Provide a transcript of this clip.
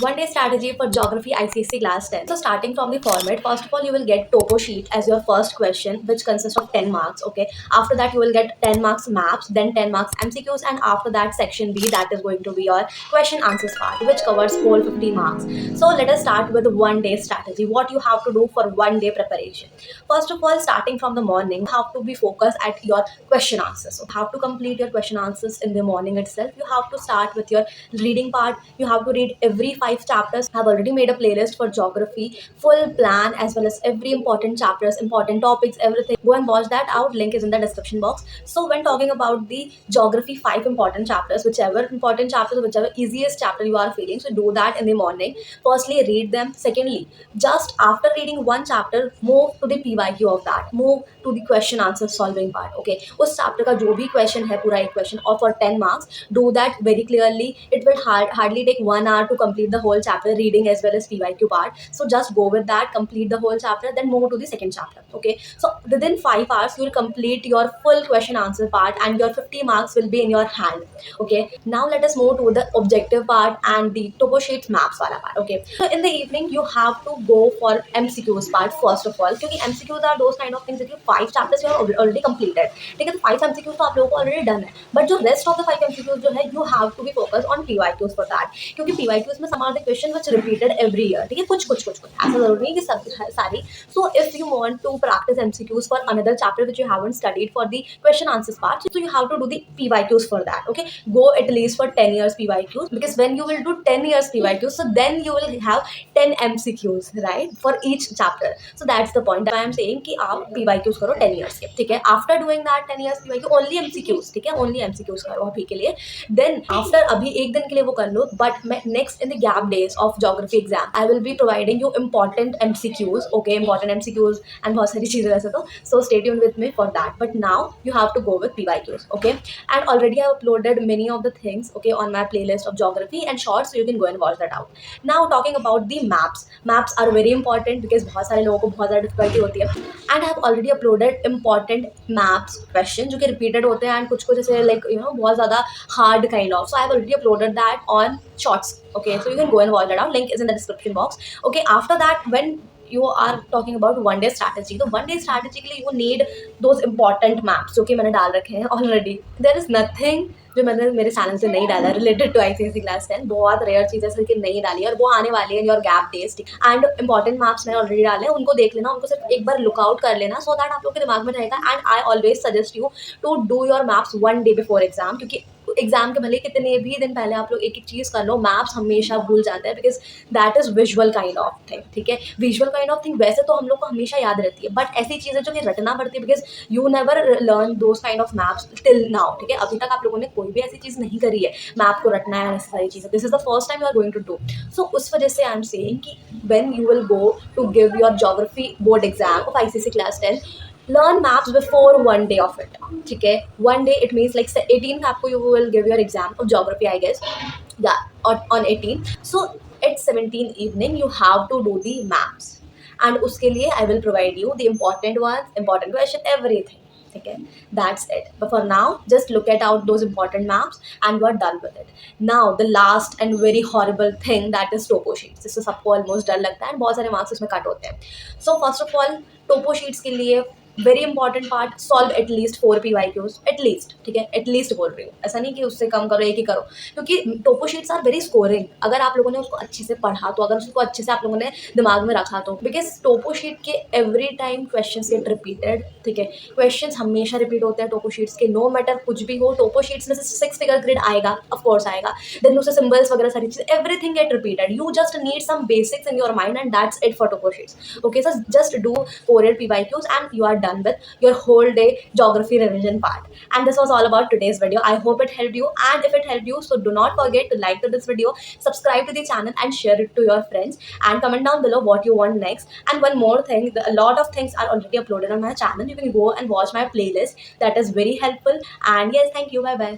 One day strategy for geography ICSE class 10. So starting from the format, first of all you will get topo sheet as your first question, which consists of 10 marks. Okay. After that you will get 10 marks maps, then 10 marks MCQs, and after that section B, that is going to be your question answers part, which covers whole 50 marks. So let us start with one day strategy. What you have to do for one day preparation. First of all, starting from the morning, you have to be focused at your question answers. So you have to complete your question answers in the morning itself. You have to start with your reading part. You have to read every 5 chapters. I have already made a playlist for geography, full plan as well as every important chapters, important topics, everything. Go and watch that out. Link is in the description box. So when talking about the geography 5 important chapters, whichever important chapters, whichever easiest chapter you are feeling, so do that in the morning. Firstly, read them. Secondly, just after reading one chapter, move to the PYQ of that. Move to the question answer solving part. Okay, उस chapter का जो भी question है पूरा एक question और for 10 marks, do that very clearly. It will hardly take 1 hour to complete the whole chapter, reading as well as PYQ part. So just go with that, complete the whole chapter, then move to the second chapter. Okay, so within 5 hours you will complete your full question answer part and your 50 marks will be in your hand. Okay, now let us move to the objective part and the topo sheets maps wala part. Okay, so in the evening you have to go for MCQs part first of all, क्योंकि MCQs are those kind of things that you 5 chapters you have already completed. ठीक है, तो 5 MCQs तो आप लोगों को already done है, but जो रेस्ट ऑफ द 5 MCQs जो है, you have to be focus on PYQs for that, क्योंकि PYQs में some are the question which repeated every year. ठीक है, कुछ कुछ कुछ कुछ ऐसा जरूरी नहीं कि सब सारी. So if you want to practice MCQs for another chapter which you haven't studied for the question answers part, so you have to do the PYQs for that. Okay, go at least for 10 years PYQs, because when you will do 10 years PYQs, so then you will have 10 MCQs, right, for each chapter. So that's the point that I am saying कि आप PYQs करो 10 years के. ठीक है, after doing that 10 years PYQ, only MCQs. ठीक है, only MCQs करो अभी के लिए. Then after अभी एक दिन के लिए वो कर लो, but मैं next in the gap days of geography exam I will be providing you important MCQs. Okay, important MCQs and बहुत सारी चीज़ें वैसे तो. So stay tuned with me for that. But now you have to go with PYQs. Okay, and already I have uploaded many of the things, okay, on my playlist of geography and shorts, so you can go and watch that out. Now talking about the maps. Maps are very important because बहुत सारे लोगों को बहुत ज़्यादा difficulty होती है. And I have already uploaded important maps question जो कि repeated होते हैं and कुछ कुछ जैसे like बहुत ज़्यादा hard kind of. So I have already uploaded that on shorts. Okay, so you can go and watch that out. Link is in the description box. Okay, after that, when you are talking about one day strategy, तो one day strategy के लिए you need those important maps जो कि मैंने डाल रखे हैं already. There is nothing जो मैंने मेरे चैनल से नहीं डाला रिलेटेड टू ICSE क्लास 10. बहुत रेयर चीज़ें सिर्फ नहीं डाली है और वो आने वाली है your gap test. And important maps मैंने ऑलरेडी डाले हैं, उनको देख लेना, उनको सिर्फ एक बार लुकआउट कर लेना, सो दैट आप लोग के दिमाग में रहेगा. And I always suggest you to do your maps one day before exam, क्योंकि एग्जाम के भले कितने भी दिन पहले आप लोग एक एक चीज़ कर लो, मैप्स हमेशा भूल जाते हैं, because that is visual kind of thing. ठीक है, विजुअल काइंड ऑफ थिंग वैसे तो हम लोग को हमेशा याद रहती है, बट ऐसी चीज़ें जो कि रटना पड़ती है, because you never learn those kind of maps till now. ठीक है, अभी तक आप लोगों ने कोई भी ऐसी चीज़ नहीं करी है मैप को रटना है, ऐसी सारी चीज़ें. This is the first time you are going to do. So उस वजह से आई एम सेइंग कि when you will go to give your geography board exam of ICSE class 10, learn maps before one day of it. ठीक है, one day it means like 18th आपको you will give your exam of geography, I guess. Yeah, on 18th. So at 17th evening you have to do the maps, and उसके लिए I will provide you the important ones, important question, everything. ठीक है, that's it. But for now, just look at out those important maps and you are done with it. Now the last and very horrible thing, that is topo sheets. जिससे सबको almost डर लगता है and बहुत सारे marks इसमें cut होते हैं. So first of all, topo sheets के लिए very important part, solve at least 4 PYQs. At least, ठीक है, एटलीस्ट बोल रही हूँ, ऐसा नहीं कि उससे कम करो, एक ही करो, क्योंकि टोपो शीट्स आर वेरी स्कोरिंग. अगर आप लोगों ने उसको अच्छे से पढ़ा तो, अगर उसको अच्छे से आप लोगों ने दिमाग में रखा तो, बिकॉज टोपो शीट के every time question get repeated. ठीक है, क्वेश्चन हमेशा रिपीट होते हैं टोपो शीट्स के, नो मैटर कुछ भी हो. टोपो शीट्स में से 6 फिगर ग्रिड आएगा, ऑफकोर्स आएगा, देन उससे सिंबल्स वगैरह सारी चीज़, everything get repeated. You just need some basics in your mind and that's it for topo sheets. Okay, so just do 4 PYQs and you are done with your whole day geography revision part. And this was all about today's video. I hope it helped you, and if it helped you, so do not forget to like this video, subscribe to the channel and share it to your friends, and comment down below what you want next. And one more thing, a lot of things are already uploaded on my channel. You can go and watch my playlist, that is very helpful. And yes, thank you, bye bye.